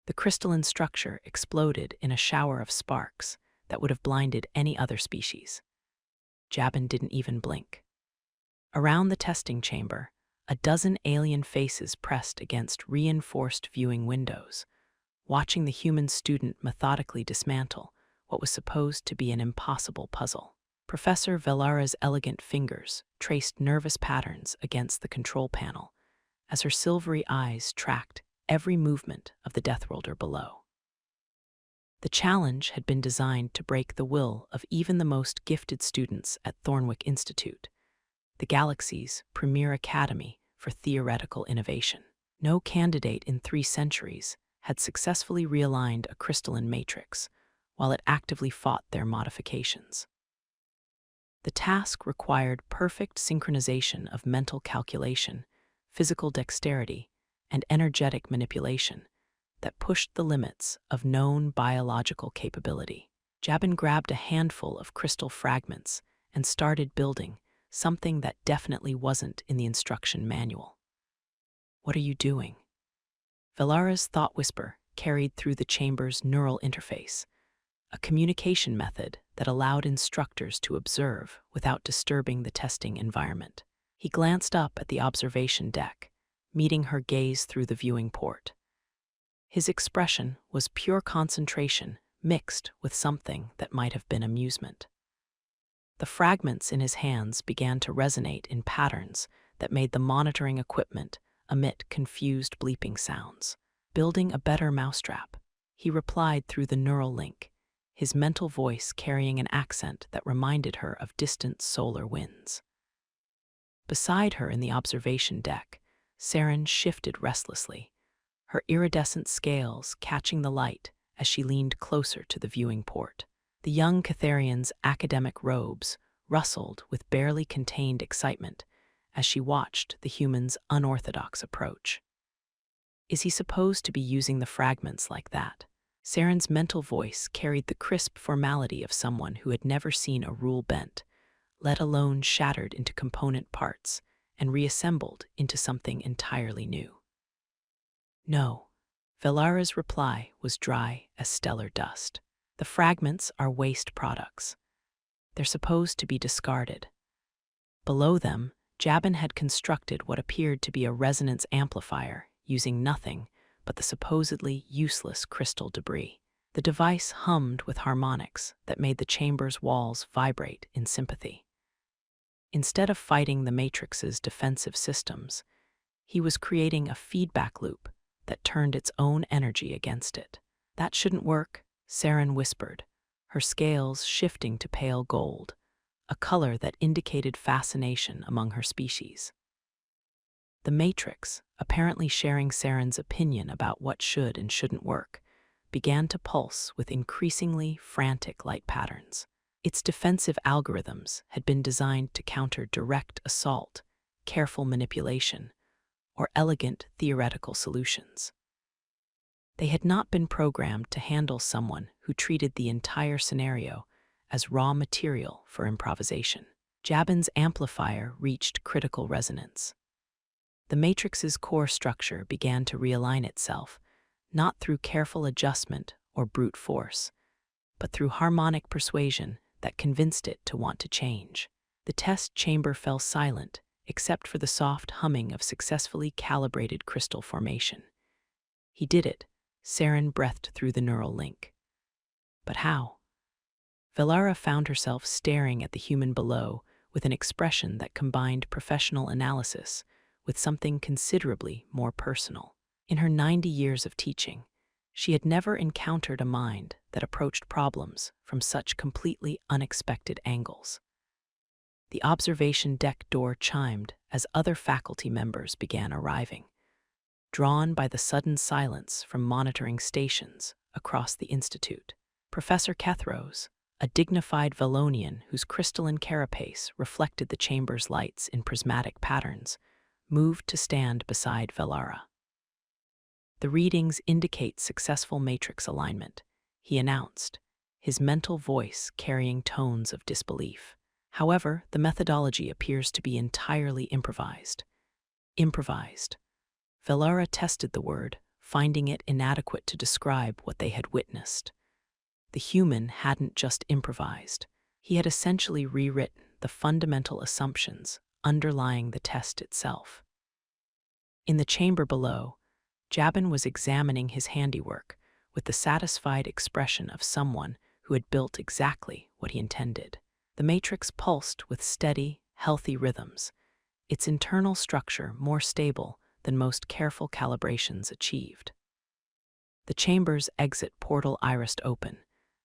The crystalline structure exploded in a shower of sparks that would have blinded any other species. Jabin didn't even blink. Around the testing chamber, a dozen alien faces pressed against reinforced viewing windows, watching the human student methodically dismantle what was supposed to be an impossible puzzle. Professor Velara's elegant fingers traced nervous patterns against the control panel as her silvery eyes tracked every movement of the Deathworlder below. The challenge had been designed to break the will of even the most gifted students at Thornwick Institute, the galaxy's premier academy for theoretical innovation. No candidate in 3 centuries had successfully realigned a crystalline matrix, while it actively fought their modifications. The task required perfect synchronization of mental calculation, physical dexterity, and energetic manipulation that pushed the limits of known biological capability. Jabin grabbed a handful of crystal fragments and started building something that definitely wasn't in the instruction manual. "What are you doing?" Velara's thought whisper carried through the chamber's neural interface, a communication method that allowed instructors to observe without disturbing the testing environment. He glanced up at the observation deck, meeting her gaze through the viewing port. His expression was pure concentration mixed with something that might have been amusement. The fragments in his hands began to resonate in patterns that made the monitoring equipment emit confused bleeping sounds. "Building a better mousetrap," he replied through the neural link, his mental voice carrying an accent that reminded her of distant solar winds. Beside her in the observation deck, Saren shifted restlessly, her iridescent scales catching the light as she leaned closer to the viewing port. The young Catharian's academic robes rustled with barely contained excitement as she watched the human's unorthodox approach. Is he supposed to be using the fragments like that? Saren's mental voice carried the crisp formality of someone who had never seen a rule bent, let alone shattered into component parts and reassembled into something entirely new. "No." Velara's reply was dry as stellar dust. "The fragments are waste products. They're supposed to be discarded." Below them, Jabin had constructed what appeared to be a resonance amplifier using nothing but the supposedly useless crystal debris. The device hummed with harmonics that made the chamber's walls vibrate in sympathy. Instead of fighting the Matrix's defensive systems, he was creating a feedback loop that turned its own energy against it. "That shouldn't work," Saren whispered, her scales shifting to pale gold, a color that indicated fascination among her species. The Matrix, apparently sharing Saren's opinion about what should and shouldn't work, began to pulse with increasingly frantic light patterns. Its defensive algorithms had been designed to counter direct assault, careful manipulation, or elegant theoretical solutions. They had not been programmed to handle someone who treated the entire scenario as raw material for improvisation. Jabin's amplifier reached critical resonance. The Matrix's core structure began to realign itself, not through careful adjustment or brute force, but through harmonic persuasion that convinced it to want to change. The test chamber fell silent, except for the soft humming of successfully calibrated crystal formation. "He did it," Saren breathed through the neural link. But how? Velara found herself staring at the human below with an expression that combined professional analysis with something considerably more personal. In her 90 years of teaching, she had never encountered a mind that approached problems from such completely unexpected angles. The observation deck door chimed as other faculty members began arriving, drawn by the sudden silence from monitoring stations across the institute. Professor Kethros, a dignified Valonian whose crystalline carapace reflected the chamber's lights in prismatic patterns, moved to stand beside Velara. "The readings indicate successful matrix alignment," he announced, his mental voice carrying tones of disbelief. "However, the methodology appears to be entirely improvised." Improvised. Velara tested the word, finding it inadequate to describe what they had witnessed. The human hadn't just improvised. He had essentially rewritten the fundamental assumptions underlying the test itself. In the chamber below, Jabin was examining his handiwork with the satisfied expression of someone who had built exactly what he intended. The matrix pulsed with steady, healthy rhythms, its internal structure more stable than most careful calibrations achieved. The chamber's exit portal irised open,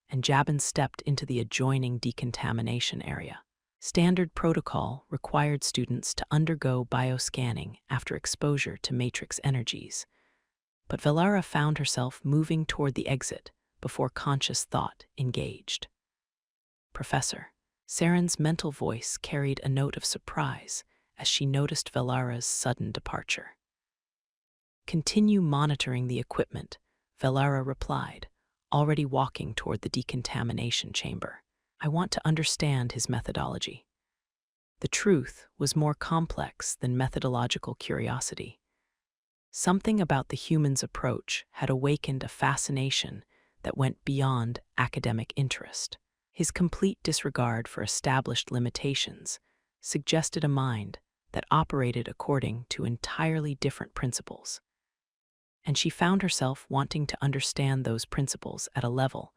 and Jabin stepped into the adjoining decontamination area. Standard protocol required students to undergo bioscanning after exposure to matrix energies, but Velara found herself moving toward the exit before conscious thought engaged. "Professor," Saren's mental voice carried a note of surprise as she noticed Velara's sudden departure. "Continue monitoring the equipment," Velara replied, already walking toward the decontamination chamber. "I want to understand his methodology." The truth was more complex than methodological curiosity. Something about the human's approach had awakened a fascination that went beyond academic interest. His complete disregard for established limitations suggested a mind that operated according to entirely different principles. And she found herself wanting to understand those principles at a level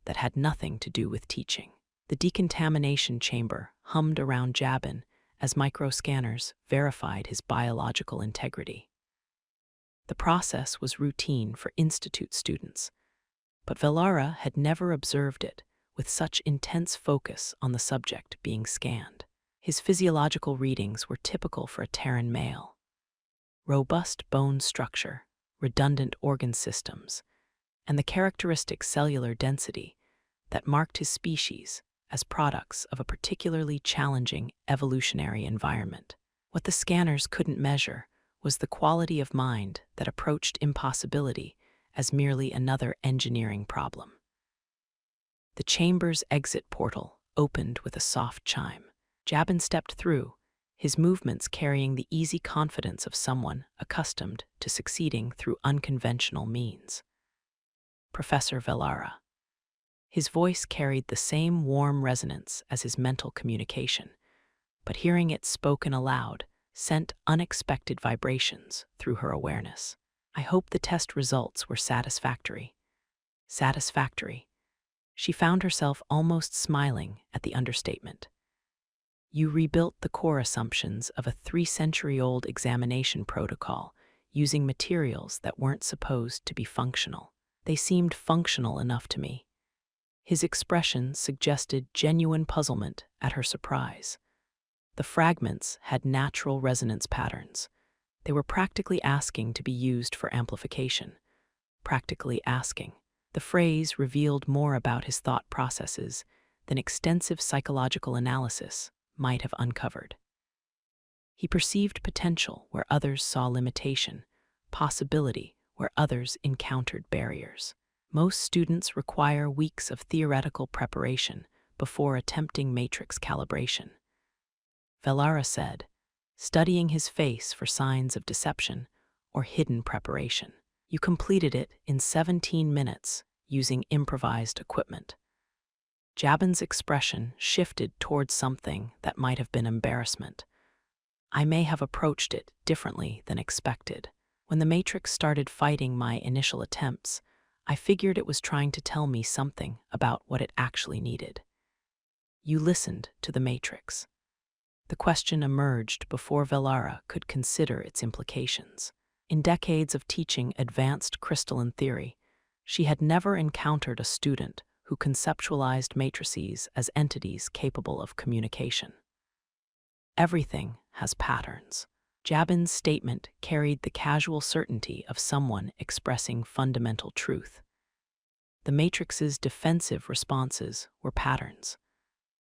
that had nothing to do with teaching. The decontamination chamber hummed around Jabin as microscanners verified his biological integrity. The process was routine for institute students, but Velara had never observed it with such intense focus on the subject being scanned. His physiological readings were typical for a Terran male. Robust bone structure, redundant organ systems, and the characteristic cellular density that marked his species as products of a particularly challenging evolutionary environment. What the scanners couldn't measure was the quality of mind that approached impossibility as merely another engineering problem. The chamber's exit portal opened with a soft chime. Jabin stepped through, his movements carrying the easy confidence of someone accustomed to succeeding through unconventional means. "Professor Velara." His voice carried the same warm resonance as his mental communication, but hearing it spoken aloud sent unexpected vibrations through her awareness. "I hope the test results were satisfactory." Satisfactory. She found herself almost smiling at the understatement. "You rebuilt the core assumptions of a 3-century-old examination protocol using materials that weren't supposed to be functional. They seemed functional enough to me." His expression suggested genuine puzzlement at her surprise. The fragments had natural resonance patterns. They were practically asking to be used for amplification. Practically asking. The phrase revealed more about his thought processes than extensive psychological analysis might have uncovered. He perceived potential where others saw limitation, possibility where others encountered barriers. Most students require weeks of theoretical preparation before attempting matrix calibration. Velara said, studying his face for signs of deception or hidden preparation. "You completed it in 17 minutes using improvised equipment." Jabin's expression shifted towards something that might have been embarrassment. "I may have approached it differently than expected. When the matrix started fighting my initial attempts, I figured it was trying to tell me something about what it actually needed." "You listened to the matrix." The question emerged before Velara could consider its implications. In decades of teaching advanced crystalline theory, she had never encountered a student who conceptualized matrices as entities capable of communication. "Everything has patterns." Jabin's statement carried the casual certainty of someone expressing fundamental truth. The matrix's defensive responses were patterns.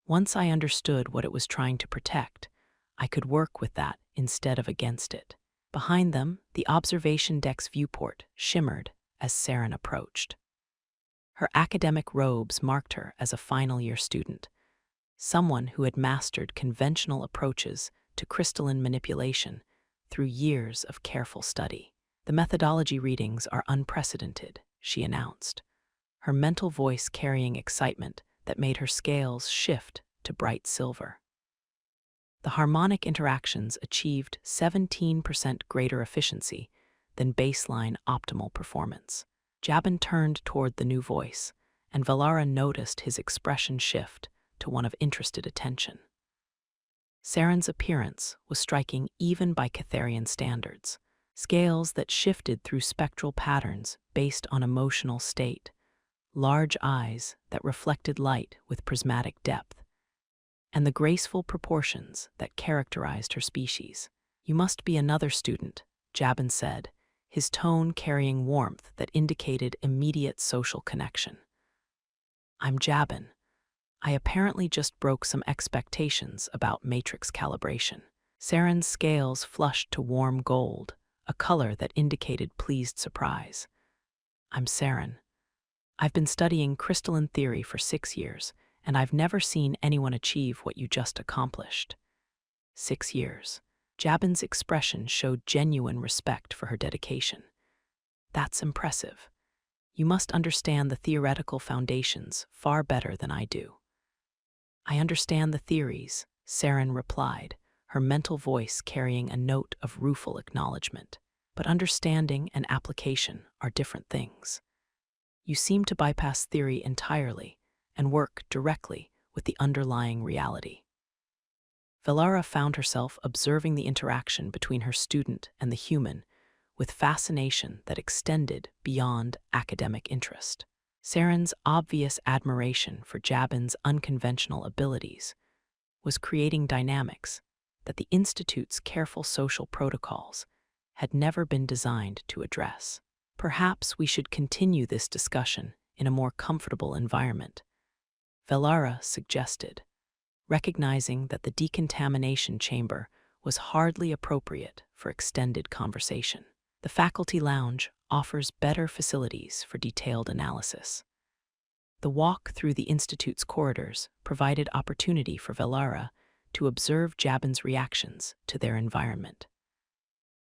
Once I understood what it was trying to protect, I could work with that instead of against it. Behind them, the observation deck's viewport shimmered as Saren approached. Her academic robes marked her as a final-year student, someone who had mastered conventional approaches to crystalline manipulation through years of careful study. The methodology readings are unprecedented, she announced, her mental voice carrying excitement that made her scales shift to bright silver. The harmonic interactions achieved 17% greater efficiency than baseline optimal performance. Jabin turned toward the new voice, and Velara noticed his expression shift to one of interested attention. Saren's appearance was striking even by Catharian standards, scales that shifted through spectral patterns based on emotional state, large eyes that reflected light with prismatic depth, and the graceful proportions that characterized her species. "You must be another student," Jabin said, his tone carrying warmth that indicated immediate social connection. "I'm Jabin. I apparently just broke some expectations about matrix calibration." Saren's scales flushed to warm gold, a color that indicated pleased surprise. "I'm Saren. I've been studying crystalline theory for 6 years, and I've never seen anyone achieve what you just accomplished." 6 years. Jabin's expression showed genuine respect for her dedication. "That's impressive. You must understand the theoretical foundations far better than I do." "I understand the theories," Saren replied, her mental voice carrying a note of rueful acknowledgement. "But understanding and application are different things. You seem to bypass theory entirely and work directly with the underlying reality." Velara found herself observing the interaction between her student and the human with fascination that extended beyond academic interest. Saren's obvious admiration for Jabin's unconventional abilities was creating dynamics that the Institute's careful social protocols had never been designed to address. "Perhaps we should continue this discussion in a more comfortable environment," Velara suggested, recognizing that the decontamination chamber was hardly appropriate for extended conversation. "The faculty lounge offers better facilities for detailed analysis." The walk through the Institute's corridors provided opportunity for Velara to observe Jabin's reactions to their environment.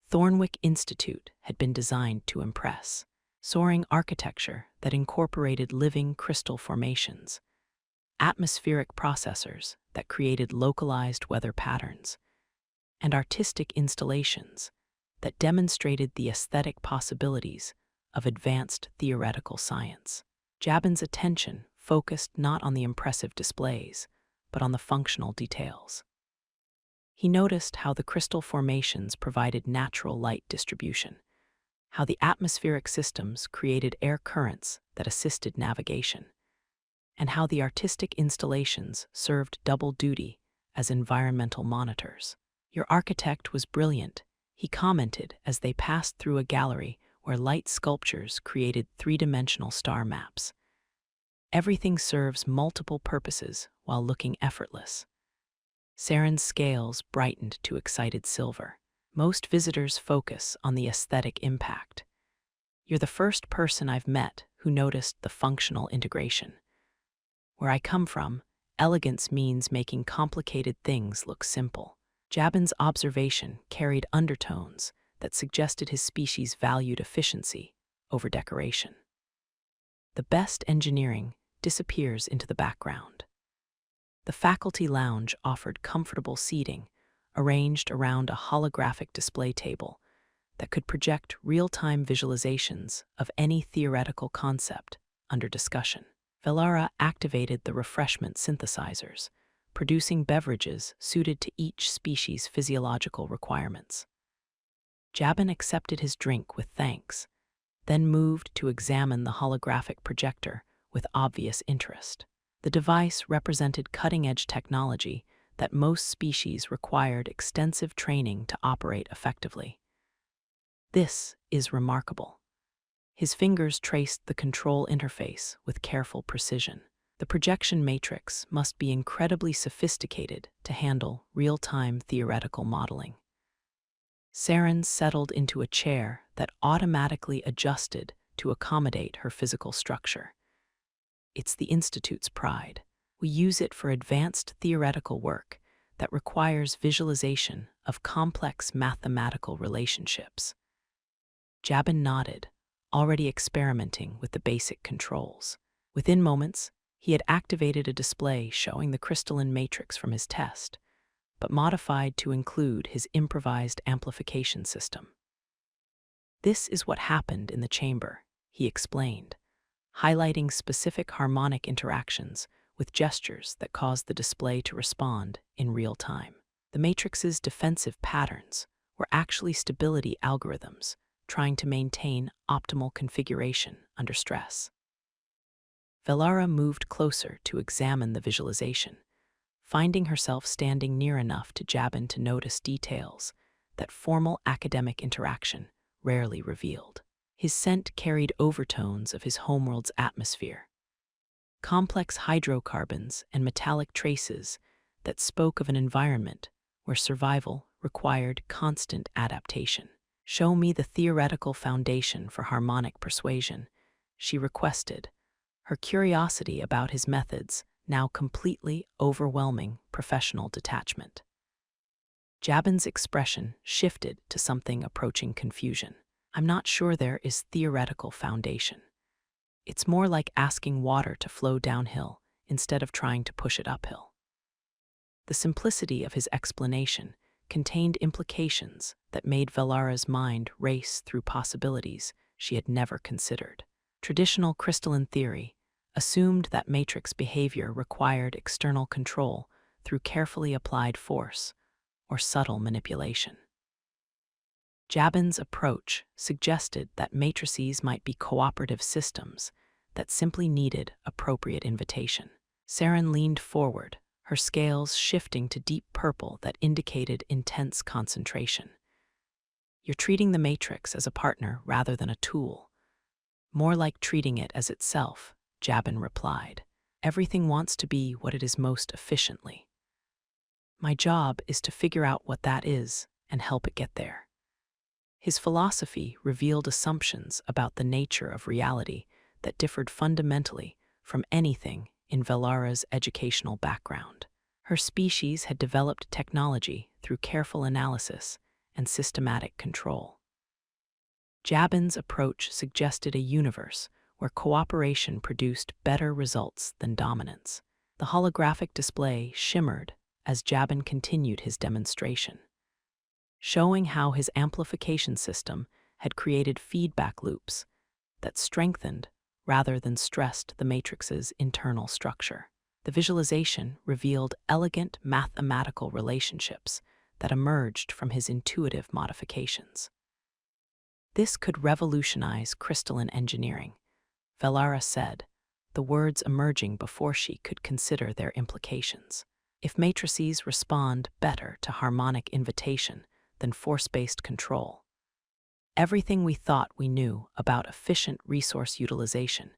Thornwick Institute had been designed to impress, soaring architecture that incorporated living crystal formations, atmospheric processors that created localized weather patterns, and artistic installations that demonstrated the aesthetic possibilities of advanced theoretical science. Jabin's attention focused not on the impressive displays, but on the functional details. He noticed how the crystal formations provided natural light distribution, how the atmospheric systems created air currents that assisted navigation, and how the artistic installations served double duty as environmental monitors. "Your architect was brilliant," he commented as they passed through a gallery where light sculptures created three-dimensional star maps. "Everything serves multiple purposes while looking effortless." Saren's scales brightened to excited silver. "Most visitors focus on the aesthetic impact. You're the first person I've met who noticed the functional integration. Where I come from, elegance means making complicated things look simple." Jabin's observation carried undertones that suggested his species valued efficiency over decoration. The best engineering disappears into the background. The faculty lounge offered comfortable seating arranged around a holographic display table that could project real-time visualizations of any theoretical concept under discussion. Velara activated the refreshment synthesizers, producing beverages suited to each species' physiological requirements. Jabin accepted his drink with thanks, then moved to examine the holographic projector with obvious interest. The device represented cutting-edge technology that most species required extensive training to operate effectively. "This is remarkable." His fingers traced the control interface with careful precision. "The projection matrix must be incredibly sophisticated to handle real-time theoretical modeling." Saren settled into a chair that automatically adjusted to accommodate her physical structure. "It's the Institute's pride. We use it for advanced theoretical work that requires visualization of complex mathematical relationships." Jabin nodded, already experimenting with the basic controls. Within moments, he had activated a display showing the crystalline matrix from his test, but modified to include his improvised amplification system. This is what happened in the chamber, he explained, highlighting specific harmonic interactions with gestures that caused the display to respond in real time. The matrix's defensive patterns were actually stability algorithms trying to maintain optimal configuration under stress. Velara moved closer to examine the visualization, finding herself standing near enough to Jabin to notice details that formal academic interaction rarely revealed. His scent carried overtones of his homeworld's atmosphere, complex hydrocarbons and metallic traces that spoke of an environment where survival required constant adaptation. "Show me the theoretical foundation for harmonic persuasion," she requested, her curiosity about his methods now completely overwhelming professional detachment. Jabin's expression shifted to something approaching confusion. "I'm not sure there is theoretical foundation. It's more like asking water to flow downhill instead of trying to push it uphill." The simplicity of his explanation contained implications that made Velara's mind race through possibilities she had never considered. Traditional crystalline theory assumed that matrix behavior required external control through carefully applied force or subtle manipulation. Jabin's approach suggested that matrices might be cooperative systems that simply needed appropriate invitation. Saren leaned forward, her scales shifting to deep purple that indicated intense concentration. "You're treating the matrix as a partner rather than a tool. More like treating it as itself," Jabin replied. "Everything wants to be what it is most efficiently. My job is to figure out what that is and help it get there." His philosophy revealed assumptions about the nature of reality that differed fundamentally from anything in Velara's educational background. Her species had developed technology through careful analysis and systematic control. Jabin's approach suggested a universe where cooperation produced better results than dominance. The holographic display shimmered as Jabin continued his demonstration, showing how his amplification system had created feedback loops that strengthened rather than stressed the matrix's internal structure. The visualization revealed elegant mathematical relationships that emerged from his intuitive modifications. "This could revolutionize crystalline engineering," Velara said, the words emerging before she could consider their implications. "If matrices respond better to harmonic invitation than force-based control, everything we thought we knew about efficient resource utilization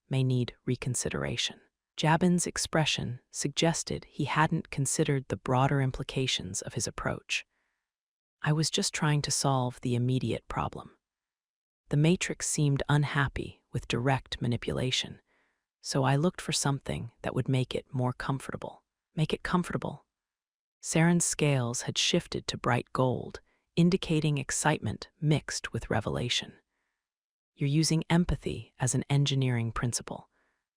may need reconsideration." Jabin's expression suggested he hadn't considered the broader implications of his approach. "I was just trying to solve the immediate problem. The matrix seemed unhappy with direct manipulation, so I looked for something that would make it more comfortable." "Make it comfortable?" Saren's scales had shifted to bright gold, indicating excitement mixed with revelation. "You're using empathy as an engineering principle."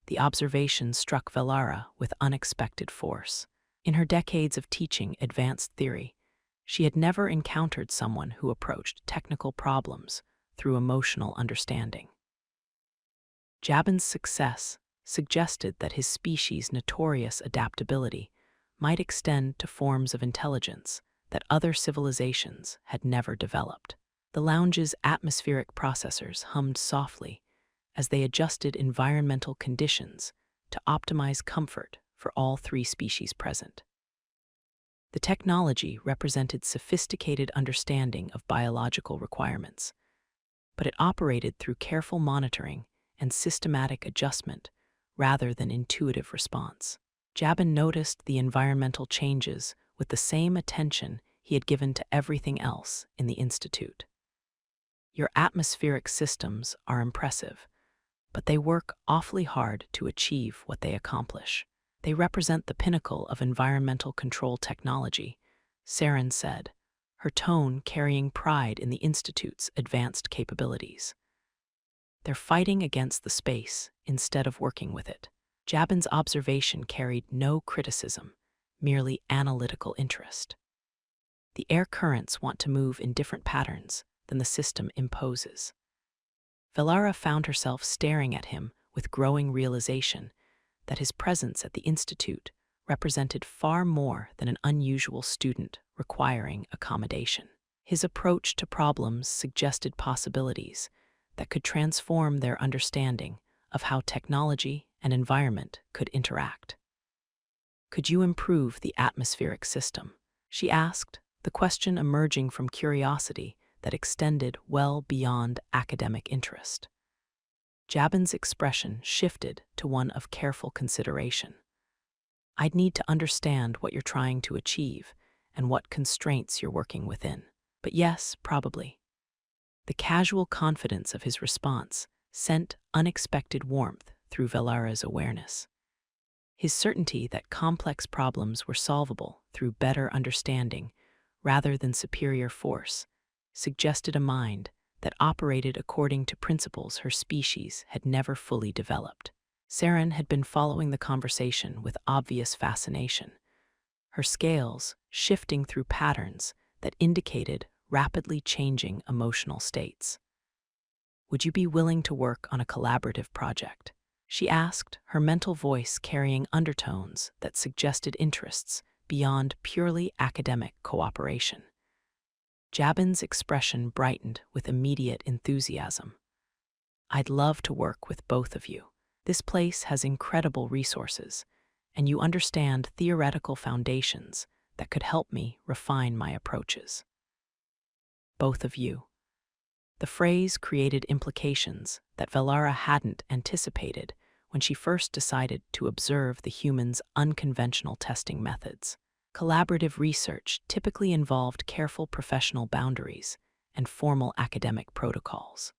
The observation struck Velara with unexpected force. In her decades of teaching advanced theory, she had never encountered someone who approached technical problems through emotional understanding. Jabin's success suggested that his species' notorious adaptability might extend to forms of intelligence that other civilizations had never developed. The lounge's atmospheric processors hummed softly as they adjusted environmental conditions to optimize comfort for all three species present. The technology represented sophisticated understanding of biological requirements, but it operated through careful monitoring and systematic adjustment rather than intuitive response. Jabin noticed the environmental changes with the same attention he had given to everything else in the Institute. "Your atmospheric systems are impressive, but they work awfully hard to achieve what they accomplish. They represent the pinnacle of environmental control technology," Saren said, her tone carrying pride in the Institute's advanced capabilities. They're fighting against the space instead of working with it. Jabin's observation carried no criticism, merely analytical interest. The air currents want to move in different patterns than the system imposes. Velara found herself staring at him with growing realization that his presence at the Institute represented far more than an unusual student requiring accommodation. His approach to problems suggested possibilities that could transform their understanding of how technology and environment could interact. "Could you improve the atmospheric system?" she asked, the question emerging from curiosity that extended well beyond academic interest. Jabin's expression shifted to one of careful consideration. "I'd need to understand what you're trying to achieve and what constraints you're working within. But yes, probably." The casual confidence of his response sent unexpected warmth through Velara's awareness. His certainty that complex problems were solvable through better understanding rather than superior force suggested a mind that operated according to principles her species had never fully developed. Saren had been following the conversation with obvious fascination, her scales shifting through patterns that indicated rapidly changing emotional states. "Would you be willing to work on a collaborative project?" she asked, her mental voice carrying undertones that suggested interests beyond purely academic cooperation. Jabin's expression brightened with immediate enthusiasm. "I'd love to work with both of you. This place has incredible resources, and you understand theoretical foundations that could help me refine my approaches." Both of you. The phrase created implications that Velara hadn't anticipated when she first decided to observe the humans' unconventional testing methods. Collaborative research typically involved careful professional boundaries and formal academic protocols.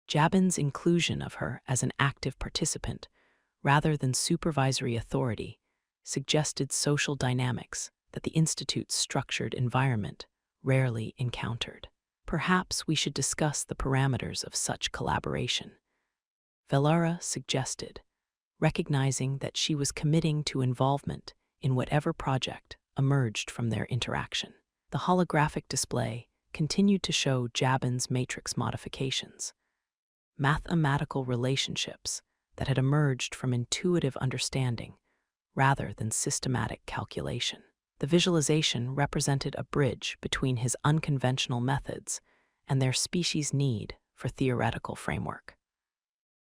Jabin's inclusion of her as an active participant, rather than supervisory authority, suggested social dynamics that the Institute's structured environment rarely encountered. "Perhaps we should discuss the parameters of such collaboration," Velara suggested, recognizing that she was committing to involvement in whatever project emerged from their interaction. The holographic display continued to show Jabin's matrix modifications, mathematical relationships that had emerged from intuitive understanding rather than systematic calculation. The visualization represented a bridge between his unconventional methods and their species' need for theoretical framework.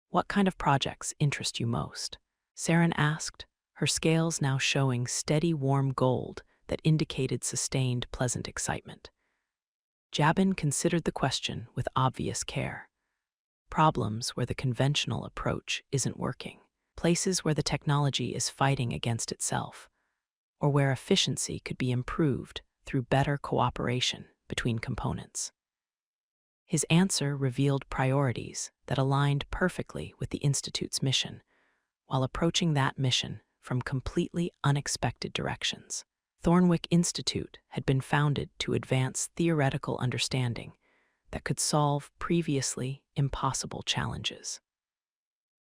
"What kind of projects interest you most?" Saren asked, her scales now showing steady warm gold that indicated sustained pleasant excitement. Jabin considered the question with obvious care. Problems where the conventional approach isn't working, places where the technology is fighting against itself, or where efficiency could be improved through better cooperation between components. His answer revealed priorities that aligned perfectly with the Institute's mission, while approaching that mission from completely unexpected directions. Thornwick Institute had been founded to advance theoretical understanding that could solve previously impossible challenges.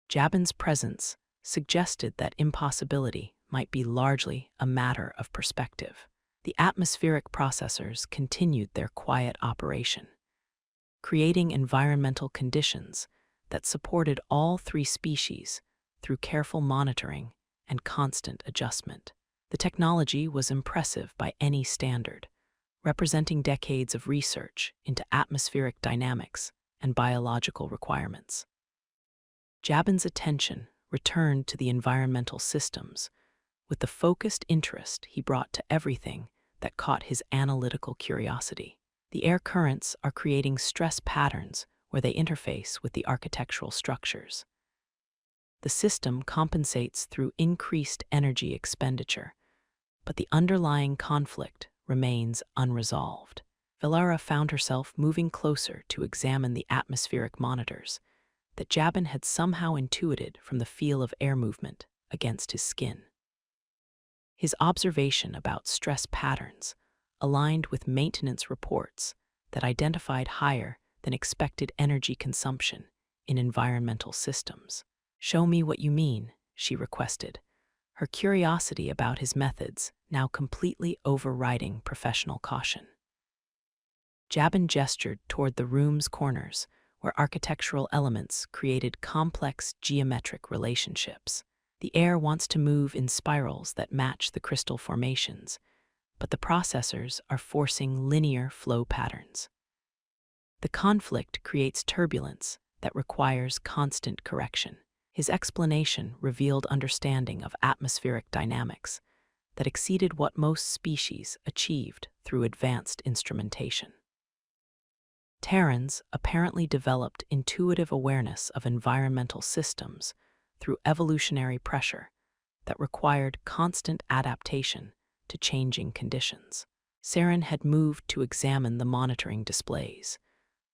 Jabin's presence suggested that impossibility might be largely a matter of perspective. The atmospheric processors continued their quiet operation, creating environmental conditions that supported all three species through careful monitoring and constant adjustment. The technology was impressive by any standard, representing decades of research into atmospheric dynamics and biological requirements. Jabin's attention returned to the environmental systems with the focused interest he brought to everything that caught his analytical curiosity. The air currents are creating stress patterns where they interface with the architectural structures. The system compensates through increased energy expenditure, but the underlying conflict remains unresolved. Velara found herself moving closer to examine the atmospheric monitors that Jabin had somehow intuited from the feel of air movement against his skin. His observation about stress patterns aligned with maintenance reports that identified higher than expected energy consumption in environmental systems. "Show me what you mean," she requested, her curiosity about his methods now completely overriding professional caution. Jabin gestured toward the room's corners, where architectural elements created complex geometric relationships. "The air wants to move in spirals that match the crystal formations, but the processors are forcing linear flow patterns. The conflict creates turbulence that requires constant correction." His explanation revealed understanding of atmospheric dynamics that exceeded what most species achieved through advanced instrumentation. Terrans apparently developed intuitive awareness of environmental systems through evolutionary pressure that required constant adaptation to changing conditions. Saren had moved to examine the monitoring displays,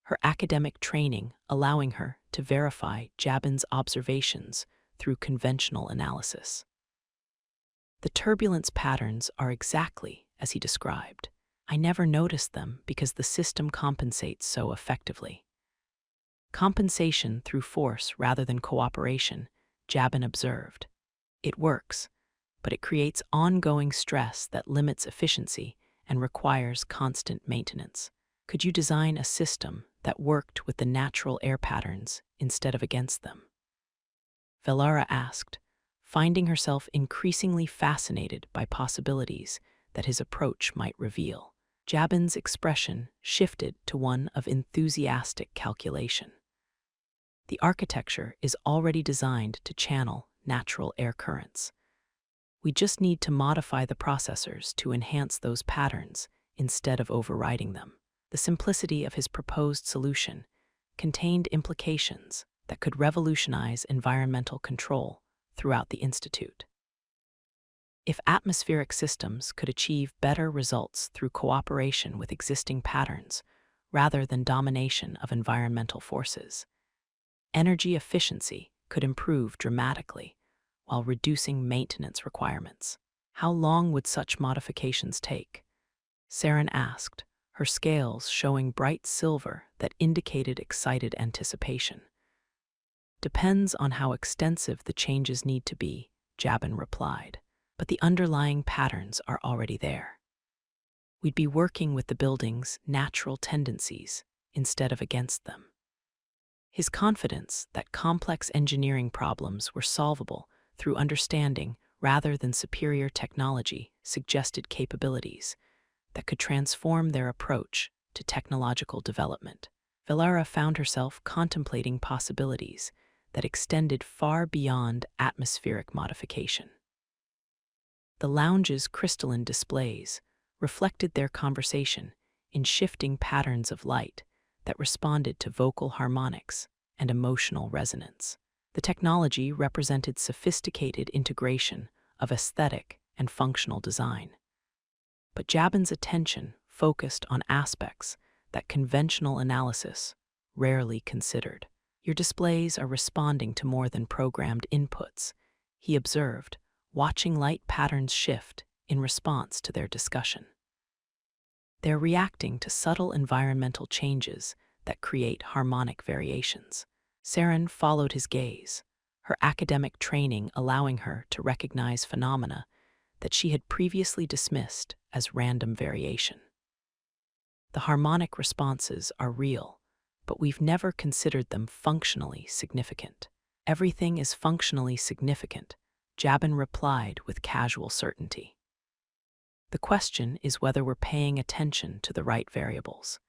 her academic training allowing her to verify Jabin's observations through conventional analysis. "The turbulence patterns are exactly as he described. I never noticed them because the system compensates so effectively." Compensation through force rather than cooperation, Jabin observed. "It works, but it creates ongoing stress that limits efficiency and requires constant maintenance. Could you design a system that worked with the natural air patterns instead of against them?" Velara asked, finding herself increasingly fascinated by possibilities that his approach might reveal. Jabin's expression shifted to one of enthusiastic calculation. "The architecture is already designed to channel natural air currents. We just need to modify the processors to enhance those patterns instead of overriding them." The simplicity of his proposed solution contained implications that could revolutionize environmental control throughout the Institute. If atmospheric systems could achieve better results through cooperation with existing patterns rather than domination of environmental forces, energy efficiency could improve dramatically while reducing maintenance requirements. "How long would such modifications take?" Saren asked, her scales showing bright silver that indicated excited anticipation. "Depends on how extensive the changes need to be," Jabin replied, "but the underlying patterns are already there. We'd be working with the building's natural tendencies instead of against them." His confidence that complex engineering problems were solvable through understanding rather than superior technology suggested capabilities that could transform their approach to technological development. Velara found herself contemplating possibilities that extended far beyond atmospheric modification. The lounge's crystalline displays reflected their conversation in shifting patterns of light that responded to vocal harmonics and emotional resonance. The technology represented sophisticated integration of aesthetic and functional design. But Jabin's attention focused on aspects that conventional analysis rarely considered. "Your displays are responding to more than programmed inputs," he observed, watching light patterns shift in response to their discussion. "They're reacting to subtle environmental changes that create harmonic variations." Saren followed his gaze, her academic training allowing her to recognize phenomena that she had previously dismissed as random variation. "The harmonic responses are real, but we've never considered them functionally significant." "Everything is functionally significant," Jabin replied with casual certainty. "The question is whether we're paying attention to the right variables."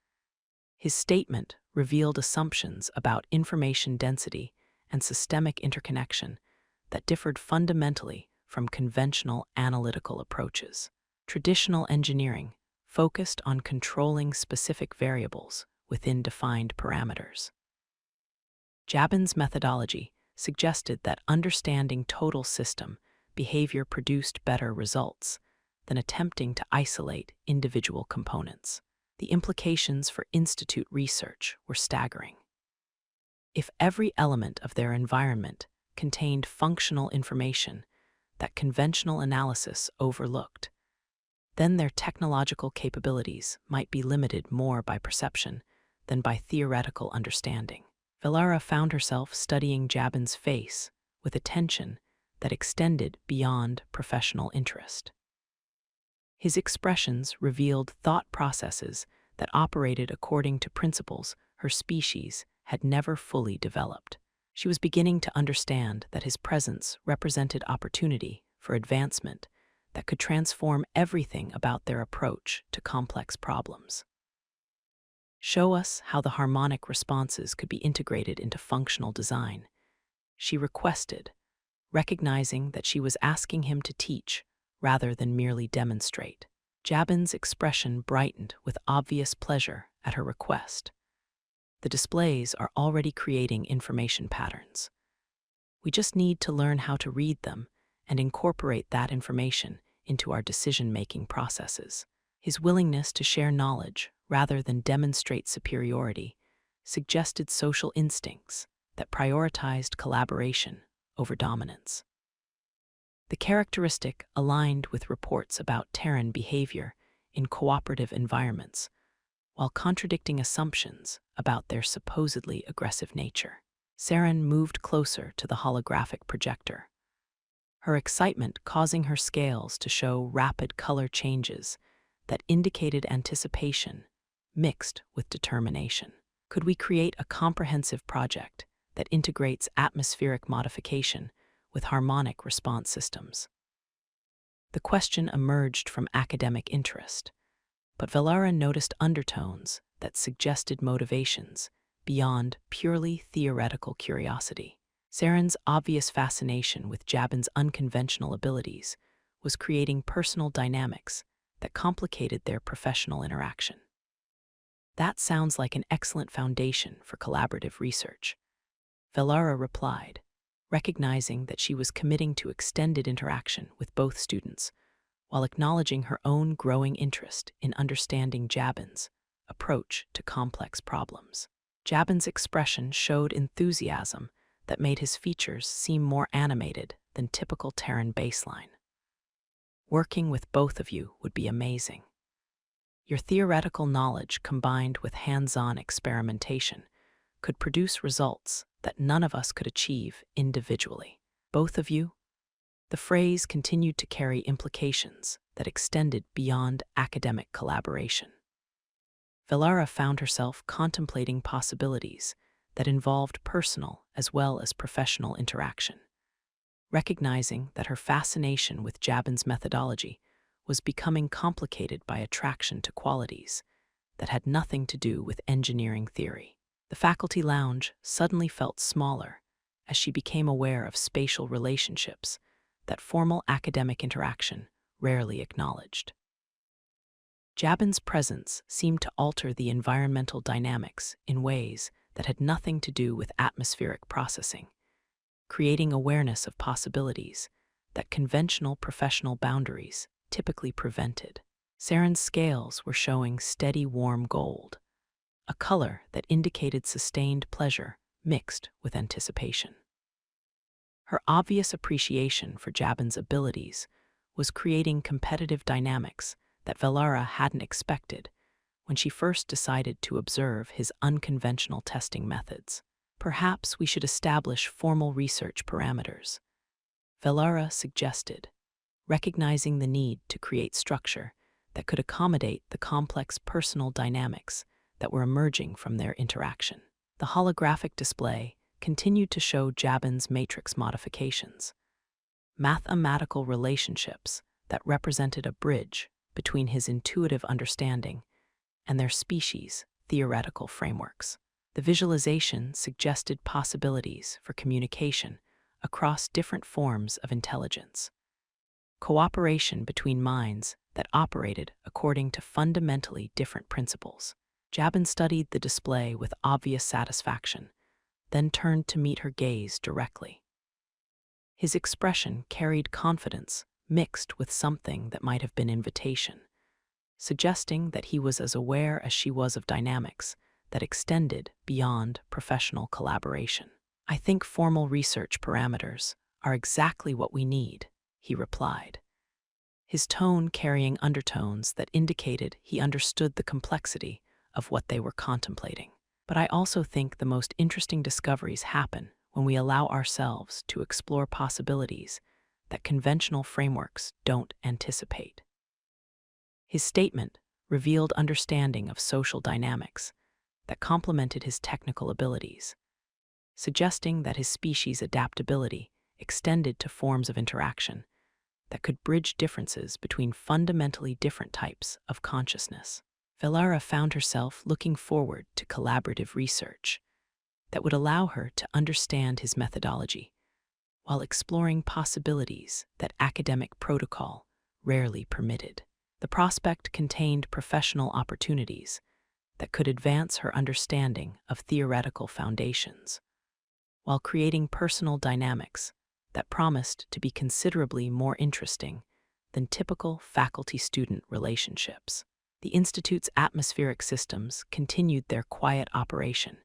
His statement revealed assumptions about information density and systemic interconnection that differed fundamentally from conventional analytical approaches. Traditional engineering focused on controlling specific variables within defined parameters. Jabin's methodology suggested that understanding total system behavior produced better results than attempting to isolate individual components. The implications for institute research were staggering. If every element of their environment contained functional information that conventional analysis overlooked, then their technological capabilities might be limited more by perception than by theoretical understanding. Velara found herself studying Jabin's face with attention that extended beyond professional interest. His expressions revealed thought processes that operated according to principles her species had never fully developed. She was beginning to understand that his presence represented opportunity for advancement that could transform everything about their approach to complex problems. Show us how the harmonic responses could be integrated into functional design, she requested, recognizing that she was asking him to teach rather than merely demonstrate. Jabin's expression brightened with obvious pleasure at her request. The displays are already creating information patterns. We just need to learn how to read them and incorporate that information into our decision-making processes. His willingness to share knowledge rather than demonstrate superiority suggested social instincts that prioritized collaboration over dominance. The characteristic aligned with reports about Terran behavior in cooperative environments, while contradicting assumptions about their supposedly aggressive nature. Saren moved closer to the holographic projector, her excitement causing her scales to show rapid color changes that indicated anticipation mixed with determination. Could we create a comprehensive project that integrates atmospheric modification with harmonic response systems? The question emerged from academic interest, but Velara noticed undertones that suggested motivations beyond purely theoretical curiosity. Saren's obvious fascination with Jabin's unconventional abilities was creating personal dynamics that complicated their professional interaction. That sounds like an excellent foundation for collaborative research, Velara replied, recognizing that she was committing to extended interaction with both students, while acknowledging her own growing interest in understanding Jabin's approach to complex problems. Jabin's expression showed enthusiasm that made his features seem more animated than typical Terran baseline. Working with both of you would be amazing. Your theoretical knowledge combined with hands-on experimentation could produce results that none of us could achieve individually. Both of you? The phrase continued to carry implications that extended beyond academic collaboration. Velara found herself contemplating possibilities that involved personal as well as professional interaction, recognizing that her fascination with Jabin's methodology was becoming complicated by attraction to qualities that had nothing to do with engineering theory. The faculty lounge suddenly felt smaller as she became aware of spatial relationships that formal academic interaction rarely acknowledged. Jabin's presence seemed to alter the environmental dynamics in ways that had nothing to do with atmospheric processing, creating awareness of possibilities that conventional professional boundaries typically prevented. Saren's scales were showing steady warm gold, a color that indicated sustained pleasure mixed with anticipation. Her obvious appreciation for Jabin's abilities was creating competitive dynamics that Velara hadn't expected when she first decided to observe his unconventional testing methods. Perhaps we should establish formal research parameters, Velara suggested, recognizing the need to create structure that could accommodate the complex personal dynamics that were emerging from their interaction. The holographic display continued to show Jabin's matrix modifications, mathematical relationships that represented a bridge between his intuitive understanding and their species' theoretical frameworks. The visualization suggested possibilities for communication across different forms of intelligence, cooperation between minds that operated according to fundamentally different principles. Jabin studied the display with obvious satisfaction, then turned to meet her gaze directly. His expression carried confidence mixed with something that might have been invitation, suggesting that he was as aware as she was of dynamics that extended beyond professional collaboration. I think formal research parameters are exactly what we need, he replied, his tone carrying undertones that indicated he understood the complexity of what they were contemplating. But I also think the most interesting discoveries happen when we allow ourselves to explore possibilities that conventional frameworks don't anticipate. His statement revealed understanding of social dynamics that complemented his technical abilities, suggesting that his species' adaptability extended to forms of interaction that could bridge differences between fundamentally different types of consciousness. Velara found herself looking forward to collaborative research that would allow her to understand his methodology while exploring possibilities that academic protocol rarely permitted. The prospect contained professional opportunities that could advance her understanding of theoretical foundations, while creating personal dynamics that promised to be considerably more interesting than typical faculty-student relationships. The Institute's atmospheric systems continued their quiet operation,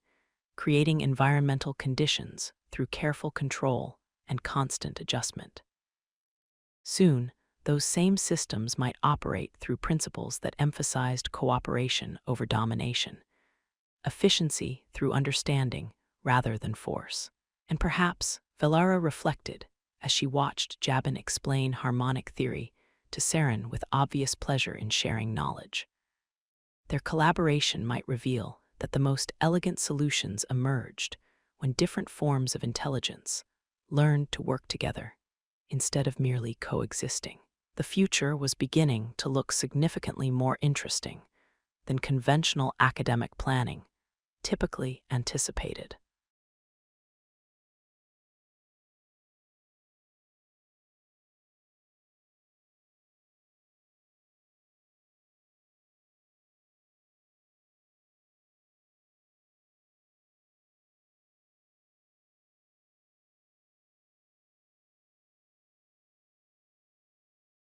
creating environmental conditions through careful control and constant adjustment. Soon, those same systems might operate through principles that emphasized cooperation over domination, efficiency through understanding rather than force. And perhaps Velara reflected as she watched Jabin explain harmonic theory to Saren with obvious pleasure in sharing knowledge. Their collaboration might reveal that the most elegant solutions emerged when different forms of intelligence learned to work together instead of merely coexisting. The future was beginning to look significantly more interesting than conventional academic planning typically anticipated.